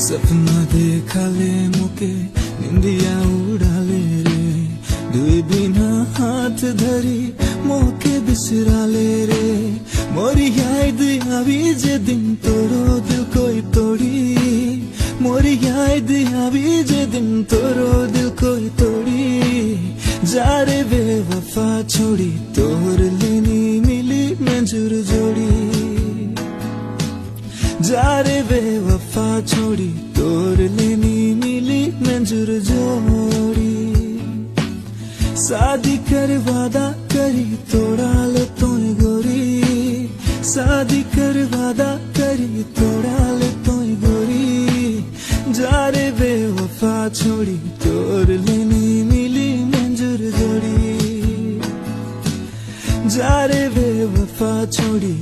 सपना देखा ले मुके निंदिया उड़ाले रे दुई बिना हाथ धरी मोके बिसरा ले रे मोरी याद आवी जे दिन तोरो दिल कोई तोड़ी मोरी याद आवी जे दिन तोरो दिल कोई तोड़ी जा रे बेवफा छोड़ी तोर लेनी मिली मंजूर जोड़ी जा रे बेवफा छोड़ी तोर लेनी मिली मंजूर जोड़ी शादी कर वादा करी तोड़ा ले तोय गोरी शादी कर वादा करी तोड़ा ले तोय गोरी जा रे बेवफा छोड़ी तोर लेनी मिली मंजूर जोड़ी जा रे बेवफा छोड़ी